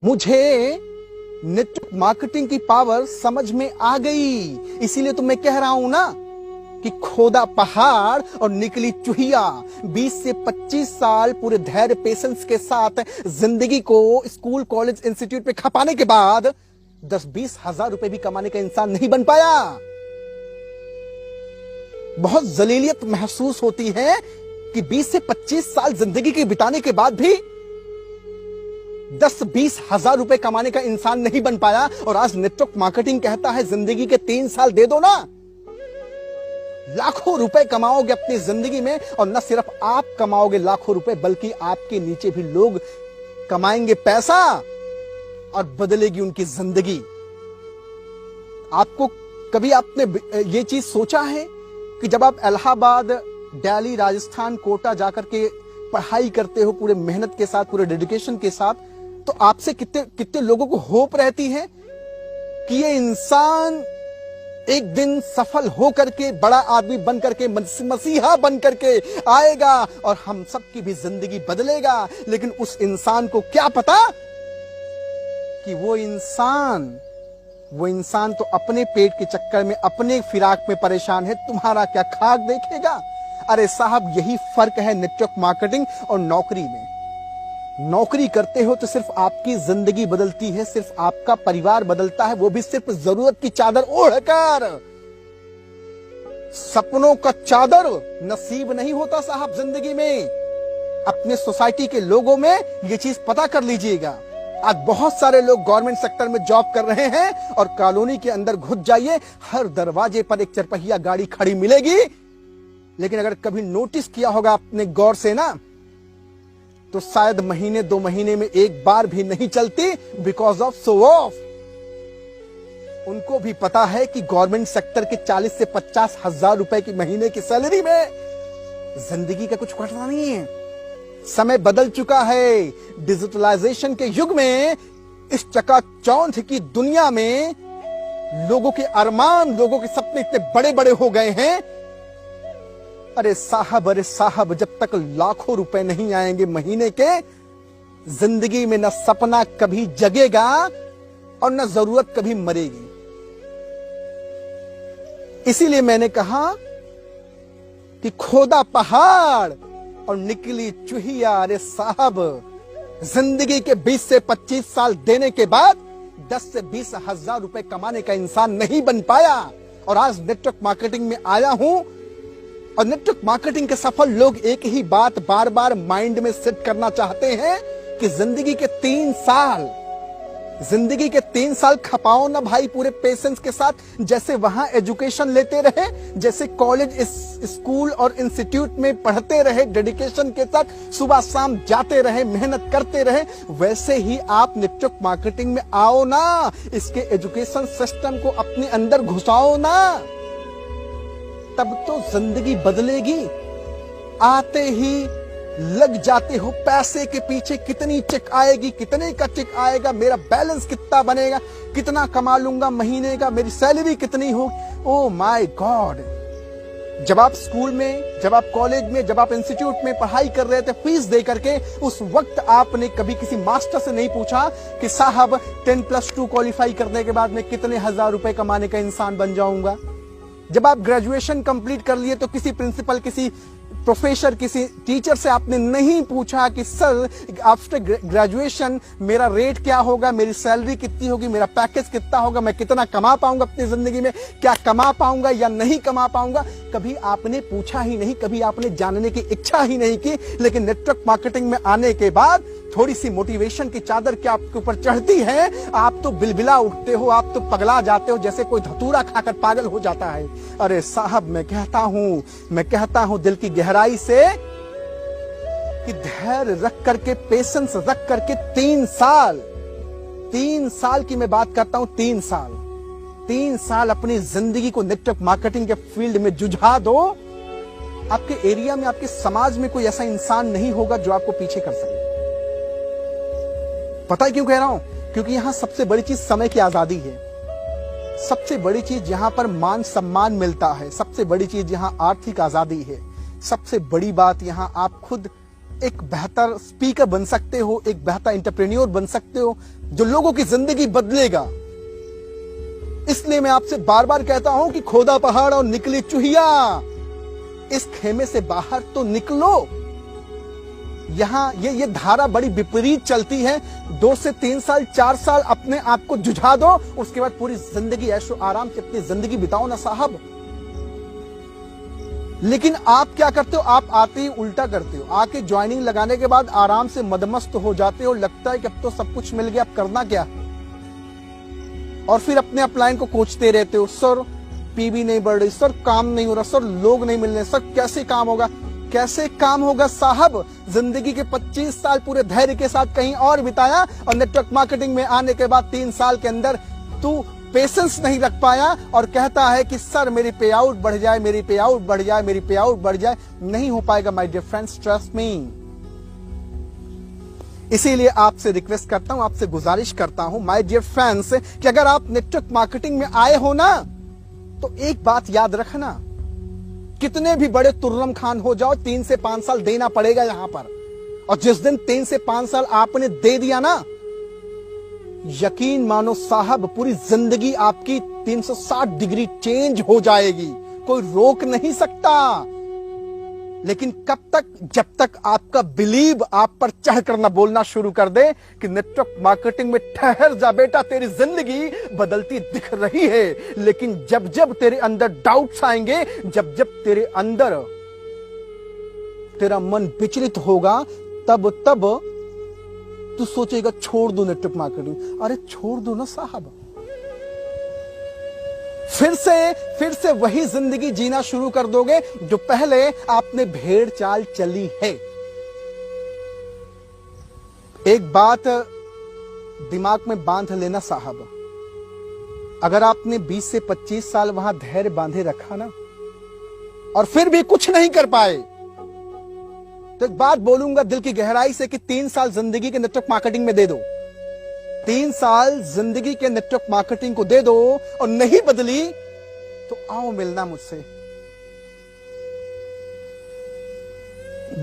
मुझे network marketing की power समझ में आ गई, इसीलिए तो मैं कह रहा हूं ना कि खोदा पहाड़ और निकली चुहिया। 20 से 25 साल पूरे धैर्य पेशेंस के साथ जिंदगी को स्कूल कॉलेज इंस्टीट्यूट पे खपाने के बाद 10-20 हजार रुपए भी कमाने का इंसान नहीं बन पाया। बहुत जलीलियत महसूस होती है कि 20 से 25 साल जिंदगी के बिताने के बाद भी 10-20 हजार रुपए कमाने का इंसान नहीं बन पाया। और आज नेटवर्क मार्केटिंग कहता है जिंदगी के 3 साल दे दो ना, लाखों रुपए कमाओगे अपनी जिंदगी में। और न सिर्फ आप कमाओगे लाखों रुपए, बल्कि आपके नीचे भी लोग कमाएंगे पैसा और बदलेगी उनकी जिंदगी। आपको कभी आपने ये चीज सोचा है कि जब आप इलाहाबाद, दिल्ली, राजस्थान, कोटा जाकर के पढ़ाई करते हो पूरे मेहनत के साथ, पूरे डेडिकेशन के साथ, तो आपसे कितने लोगों को होप रहती है कि ये इंसान एक दिन सफल हो करके, बड़ा आदमी बन करके, मसीहा बन करके आएगा और हम सबकी भी जिंदगी बदलेगा। लेकिन उस इंसान को क्या पता कि वो इंसान तो अपने पेट के चक्कर में, अपने फिराक में परेशान है, तुम्हारा क्या खाक देखेगा। अरे साहब, यही फर्क है नेटवर्क मार्केटिंग और नौकरी में। नौकरी करते हो तो सिर्फ आपकी जिंदगी बदलती है, सिर्फ आपका परिवार बदलता है, वो भी सिर्फ जरूरत की चादर ओढ़कर। सपनों का चादर नसीब नहीं होता साहब जिंदगी में। अपने सोसाइटी के लोगों में ये चीज पता कर लीजिएगा। आज बहुत सारे लोग गवर्नमेंट सेक्टर में जॉब कर रहे हैं और कॉलोनी के अंदर घुस जाइए, हर दरवाजे पर एक चरपहिया गाड़ी खड़ी मिलेगी। लेकिन अगर कभी नोटिस किया होगा आपने गौर से ना, तो शायद महीने 2 महीने में एक बार भी नहीं चलती, बिकॉज ऑफ शो ऑफ। उनको भी पता है कि गवर्नमेंट सेक्टर के 40 से 50 हजार रुपए की महीने की सैलरी में जिंदगी का कुछ घटना नहीं है। समय बदल चुका है। डिजिटलाइजेशन के युग में, इस चकाचौंध की दुनिया में लोगों के अरमान, लोगों के सपने इतने बड़े बड़े हो गए हैं। अरे साहब, जब तक लाखों रुपए नहीं आएंगे महीने के, जिंदगी में न सपना कभी जगेगा और न जरूरत कभी मरेगी। इसीलिए मैंने कहा कि खोदा पहाड़ और निकली चुहिया। अरे साहब, जिंदगी के 20 से 25 साल देने के बाद 10 से 20 हजार रुपए कमाने का इंसान नहीं बन पाया। और आज नेटवर्क मार्केटिंग में आया हूं, और नेटवर्क मार्केटिंग के सफल लोग एक ही बात बार बार माइंड में सेट करना चाहते हैं कि जिंदगी के 3 साल खपाओ ना भाई पूरे पेशेंस के साथ। जैसे वहां एजुकेशन लेते रहे, जैसे कॉलेज, स्कूल और इंस्टीट्यूट में पढ़ते रहे, डेडिकेशन के साथ सुबह शाम जाते रहे, मेहनत करते रहे, वैसे ही आप नेटवर्क मार्केटिंग में आओ ना। इसके एजुकेशन सिस्टम को अपने अंदर घुसाओ ना, तब तो जिंदगी बदलेगी। आते ही लग जाते हो पैसे के पीछे, कितनी चेक आएगी, कितने का चेक आएगा, मेरा बैलेंस कितना बनेगा, कितना कमा लूंगा महीने का, मेरी सैलरी कितनी होगी। Oh my God. जब आप स्कूल में, जब आप कॉलेज में, जब आप इंस्टीट्यूट में पढ़ाई कर रहे थे फीस दे करके, उस वक्त आपने कभी किसी मास्टर से नहीं पूछा कि साहब 10+2 क्वालिफाई करने के बाद मैं कितने हजार रुपए कमाने का इंसान बन जाऊंगा। जब आप ग्रेजुएशन कंप्लीट कर लिए तो किसी प्रिंसिपल, किसी प्रोफेसर, किसी टीचर से आपने नहीं पूछा कि सर आफ्टर ग्रेजुएशन मेरा रेट क्या होगा, मेरी सैलरी कितनी होगी, मेरा पैकेज कितना होगा, मैं कितना कमा पाऊंगा अपनी जिंदगी में, क्या कमा पाऊंगा या नहीं कमा पाऊंगा। कभी आपने पूछा ही नहीं, कभी आपने जानने की इच्छा ही नहीं की। लेकिन नेटवर्क मार्केटिंग में आने के बाद थोड़ी सी मोटिवेशन की चादर क्या आपके ऊपर चढ़ती है, आप तो बिलबिला उठते हो, आप तो पगला जाते हो, जैसे कोई धतूरा खाकर पागल हो जाता है। अरे साहब, मैं कहता हूं दिल की गहराई से कि धैर्य रख करके, पेशेंस रख करके 3 साल की मैं बात करता हूं, 3 साल अपनी जिंदगी को नेटवर्क मार्केटिंग के फील्ड में जुझा दो। आपके एरिया में, आपके समाज में कोई ऐसा इंसान नहीं होगा जो आपको पीछे कर सके। पता है क्यों कह रहा हूं? क्योंकि यहां सबसे बड़ी चीज समय की आजादी है। सबसे बड़ी चीज यहां पर मान सम्मान मिलता है। सबसे बड़ी चीज यहां आर्थिक आजादी है। सबसे बड़ी बात यहां आप खुद आप एक बेहतर स्पीकर बन सकते हो, एक बेहतर एंटरप्रेन्योर बन सकते हो जो लोगों की जिंदगी बदलेगा। इसलिए मैं आपसे बार बार कहता हूं कि खोदा पहाड़ और निकली चूहिया, इस खेमे से बाहर तो निकलो। यहां ये धारा बड़ी विपरीत चलती है। 2 से 3 साल 4 साल अपने आप को जुझा दो, उसके बाद पूरी जिंदगी ऐशो आराम से अपनी जिंदगी बिताओ ना साहब। लेकिन आप क्या करते हो, आप आते ही उल्टा करते हो। आके ज्वाइनिंग लगाने के बाद आराम से मदमस्त हो जाते हो, लगता है कि अब तो सब कुछ मिल गया, अब करना क्या है। और फिर अपने अपलाइन को कोचते रहते हो, सर पीवी नहीं बढ़ रही, सर काम नहीं हो रहा, सर लोग नहीं मिल रहे, सर कैसे काम होगा। कैसे काम होगा साहब, जिंदगी के 25 साल पूरे धैर्य के साथ कहीं और बिताया और नेटवर्क मार्केटिंग में आने के बाद 3 साल के अंदर तू पेशेंस नहीं रख पाया और कहता है कि सर मेरी पे आउट बढ़ जाए, मेरी पे आउट बढ़ जाए, मेरी पे आउट बढ़ जाए। नहीं हो पाएगा my dear friends, trust me. इसीलिए आपसे रिक्वेस्ट करता हूं, आपसे गुजारिश करता हूं माय डियर फ्रेंड्स कि अगर आप नेटवर्क मार्केटिंग में आए हो ना, तो एक बात याद रखना, कितने भी बड़े तुर्रम खान हो जाओ, 3 से 5 साल देना पड़ेगा यहां पर। और जिस दिन 3 से 5 साल आपने दे दिया ना, यकीन मानो साहब पूरी जिंदगी आपकी 360 डिग्री चेंज हो जाएगी, कोई रोक नहीं सकता। लेकिन कब तक, जब तक आपका बिलीव आप पर चढ़ कर ना बोलना शुरू कर दे कि नेटवर्क मार्केटिंग में ठहर जा बेटा, तेरी जिंदगी बदलती दिख रही है। लेकिन जब जब तेरे अंदर डाउट्स आएंगे, जब जब तेरे अंदर तेरा मन विचलित होगा, तब तब तू सोचेगा छोड़ दो नेटवर्क मार्केटिंग। अरे छोड़ दो ना साहब, फिर से वही जिंदगी जीना शुरू कर दोगे जो पहले आपने भेड़ चाल चली है। एक बात दिमाग में बांध लेना साहब, अगर आपने 20 से 25 साल वहां धैर्य बांधे रखा ना और फिर भी कुछ नहीं कर पाए, तो एक बात बोलूंगा दिल की गहराई से कि 3 साल जिंदगी के नेटवर्क मार्केटिंग में दे दो, 3 साल जिंदगी के नेटवर्क मार्केटिंग को दे दो और नहीं बदली तो आओ मिलना मुझसे।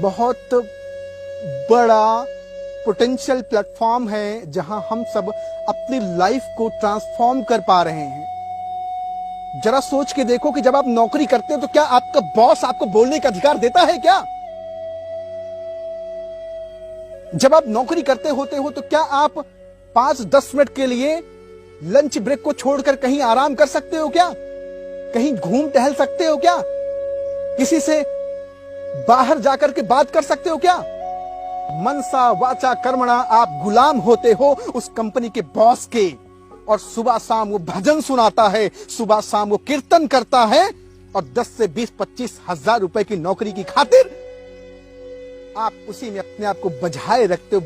बहुत बड़ा पोटेंशियल प्लेटफॉर्म है जहां हम सब अपनी लाइफ को ट्रांसफॉर्म कर पा रहे हैं। जरा सोच के देखो कि जब आप नौकरी करते हो तो क्या आपका बॉस आपको बोलने का अधिकार देता है क्या? जब आप नौकरी करते होते हो तो क्या आप 5-10 मिनट के लिए लंच ब्रेक को छोड़कर कहीं आराम कर सकते हो क्या? कहीं घूम टहल सकते हो क्या? किसी से बाहर जाकर के बात कर सकते हो क्या? मनसा वाचा कर्मणा आप गुलाम होते हो उस कंपनी के बॉस के, और सुबह शाम वो भजन सुनाता है, सुबह शाम वो कीर्तन करता है, और 10 से 20-25 हजार रुपए की नौकरी की खातिर आप उसी में अपने आप को बजाए रखते हो,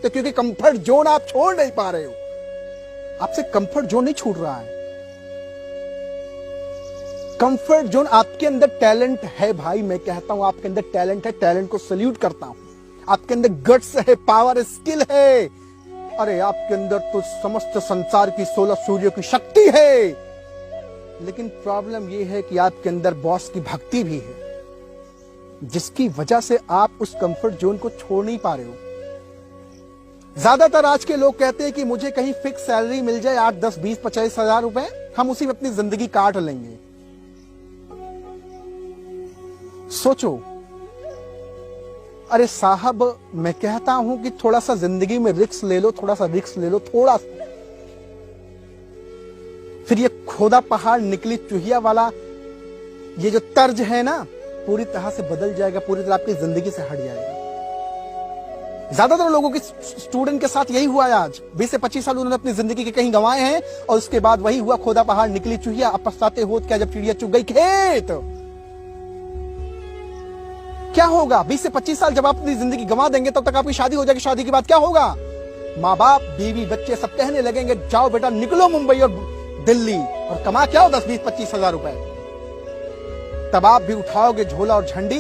क्योंकि कंफर्ट जोन आप छोड़ नहीं पा रहे हो। आपसे कंफर्ट जोन नहीं छूट रहा है। कंफर्ट जोन, आपके अंदर टैलेंट है भाई, मैं कहता हूं आपके अंदर टैलेंट है, टैलेंट को सल्यूट करता हूं। आपके अंदर गट्स है, पावर, स्किल है। अरे आपके अंदर तो समस्त संसार की 16 सूर्यों की शक्ति है। लेकिन प्रॉब्लम यह है कि आपके अंदर बॉस की भक्ति भी है, जिसकी वजह से आप उस कंफर्ट जोन को छोड़ नहीं पा रहे हो। ज्यादातर आज के लोग कहते हैं कि मुझे कहीं फिक्स सैलरी मिल जाए 8, 10, 20, 25 हजार रुपए, हम उसी में अपनी जिंदगी काट लेंगे। सोचो, अरे साहब मैं कहता हूं कि थोड़ा सा जिंदगी में रिस्क ले लो, थोड़ा सा रिस्क ले लो, थोड़ा सा। फिर ये खोदा पहाड़ निकली चूहिया वाला ये जो तर्ज है ना, पूरी तरह से बदल जाएगा, पूरी तरह आपकी जिंदगी से हट जाएगा। ज्यादातर लोगों के स्टूडेंट के साथ यही हुआ है। आज 20 से 25 साल उन्होंने अपनी जिंदगी के कहीं गंवाए हैं और उसके बाद वही हुआ, खोदा पहाड़ निकली चूहिया। अब पछताते हो क्या जब चिड़िया चुग गई खेत। क्या होगा 20 से 25 साल जब आप अपनी जिंदगी गंवा देंगे, तब तक आपकी शादी हो जाएगी। शादी के बाद क्या होगा? माँ बाप, बीवी, बच्चे सब कहने लगेंगे जाओ बेटा निकलो मुंबई और दिल्ली और कमा क्या हो 10, 20, 25 हजार रुपए। तब आप भी उठाओगे झोला और झंडी।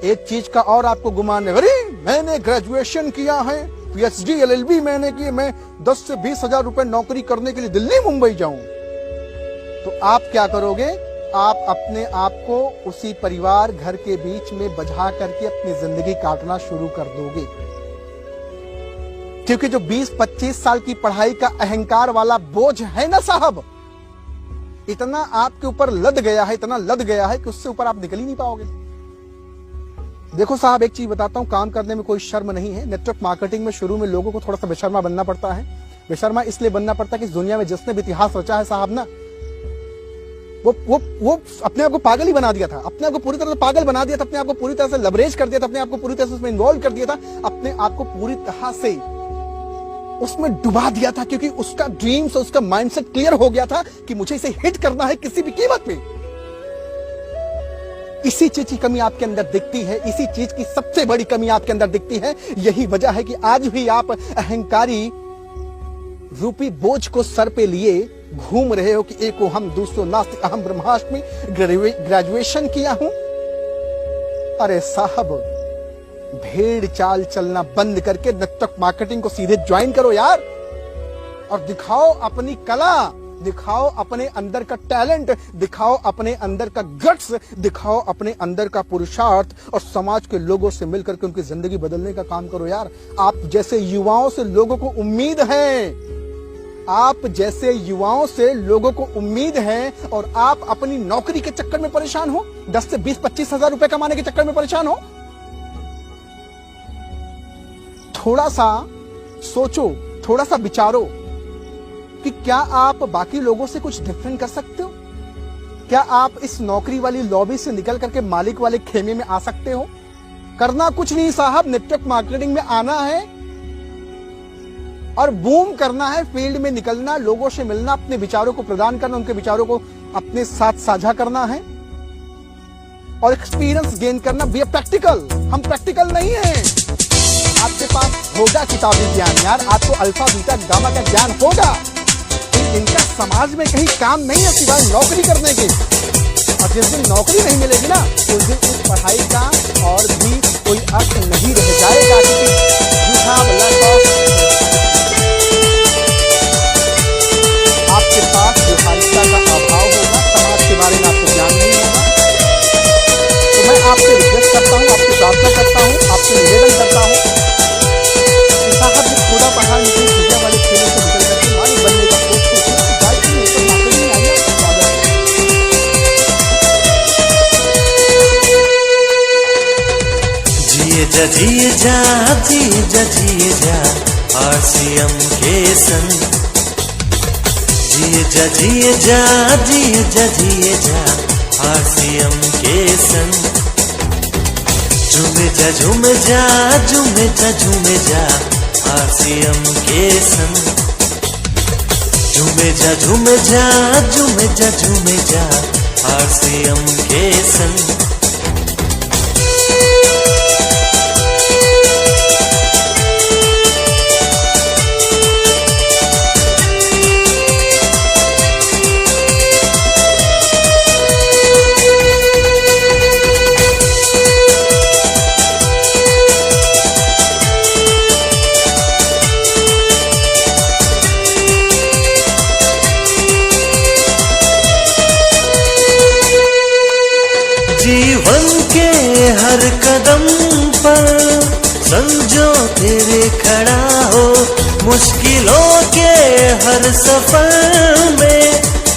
एक चीज का और आपको गुमान है, अरे मैंने ग्रेजुएशन किया है, पीएचडी एलएलबी मैंने की, मैं 10 से 20 हजार रुपए नौकरी करने के लिए दिल्ली मुंबई जाऊं। तो आप क्या करोगे? आप अपने आप को उसी परिवार घर के बीच में बझा करके अपनी जिंदगी काटना शुरू कर दोगे। क्योंकि जो 20-25 साल की पढ़ाई का अहंकार वाला बोझ है ना साहब, इतना आपके ऊपर लद गया है, इतना लद गया है कि उससे ऊपर आप निकल ही नहीं पाओगे। देखो साहब, एक चीज बताता हूं, काम करने में कोई शर्म नहीं है। नेटवर्क मार्केटिंग में शुरू में लोगों को थोड़ा सा बेशर्मा बनना पड़ता है। बेशर्मा इसलिए बनना पड़ता है कि इस दुनिया में जिसने भी इतिहास रचा है साहब ना, वो अपने आप को पागल ही बना दिया था, अपने आप को पूरी तरह से पागल बना दिया था, अपने आप को पूरी तरह से लवरेज कर दिया था, अपने आप को पूरी तरह से उसमें इन्वॉल्व कर दिया था, अपने आप को पूरी तरह से उसमें डुबा दिया था। क्योंकि उसका ड्रीम्स और उसका माइंडसेट क्लियर हो गया था कि मुझे इसे हिट करना है किसी भी कीमत पे। इसी चीज की कमी आपके अंदर दिखती है, इसी चीज की सबसे बड़ी कमी आपके अंदर दिखती है। यही वजह है कि आज भी आप अहंकारी रूपी बोझ को सर पे लिए घूम रहे हो कि एको हम दूसरो नास्तिक अहम ब्रह्मास्मि, ग्रेजुएशन किया हूं। अरे साहब, भेड़ चाल चलना बंद करके नेटवर्क मार्केटिंग को सीधे ज्वाइन करो यार, और दिखाओ अपनी कला, दिखाओ अपने अंदर का टैलेंट, दिखाओ अपने अंदर का गट्स, दिखाओ अपने अंदर का पुरुषार्थ, और समाज के लोगों से मिलकर के उनकी जिंदगी बदलने का काम करो यार। आप जैसे युवाओं से लोगों को उम्मीद है, आप जैसे युवाओं से लोगों को उम्मीद है, और आप अपनी नौकरी के चक्कर में परेशान हो, 10 से 20-25 हजार रुपए कमाने के चक्कर में परेशान हो। थोड़ा सा सोचो, थोड़ा सा विचारो कि क्या आप बाकी लोगों से कुछ डिफरेंट कर सकते हो? क्या आप इस नौकरी वाली लॉबी से निकल करके मालिक वाले खेमे में आ सकते हो? करना कुछ नहीं साहब, नेटवर्क मार्केटिंग में आना है और बूम करना है, फील्ड में निकलना, लोगों से मिलना, अपने विचारों को प्रदान करना, उनके विचारों को अपने साथ साझा करना है और एक्सपीरियंस गेन करना। बी प्रैक्टिकल, हम प्रैक्टिकल नहीं है। आपके पास होगा किताबी ज्ञान यार, आपको अल्फा बीटा गामा का ज्ञान होगा, इनका समाज में कहीं काम नहीं है सिवाय नौकरी करने के। और जिस दिन नौकरी नहीं मिलेगी ना, उस दिन उस पढ़ाई का और भी कोई अर्थ नहीं रह जाएगा। आपके पास व्यवहारिकता का अभाव होगा, समाज के बारे में आपको ज्ञान नहीं होगा। तो मैं आपसे रिक्वेस्ट करता हूँ, आपसे प्रार्थना करता हूँ, आपसे निवेदन करता हूँ कि साहब ये थोड़ा पढ़ा लिखी चीजें वाले खेलों से निकल करके मालिक बनने का सोच जिए जा आरसीएम के संग, जिए जा आरसीएम के संग, झूमे जा आरसीएम के संग, झूमे जा आरसीएम के संग। जीवन के हर कदम पर समझो तेरे खड़ा हो, मुश्किलों के हर सफर में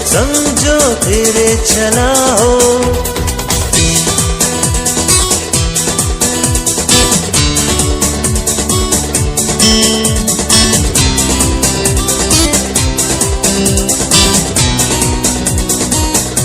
समझो तेरे चला हो।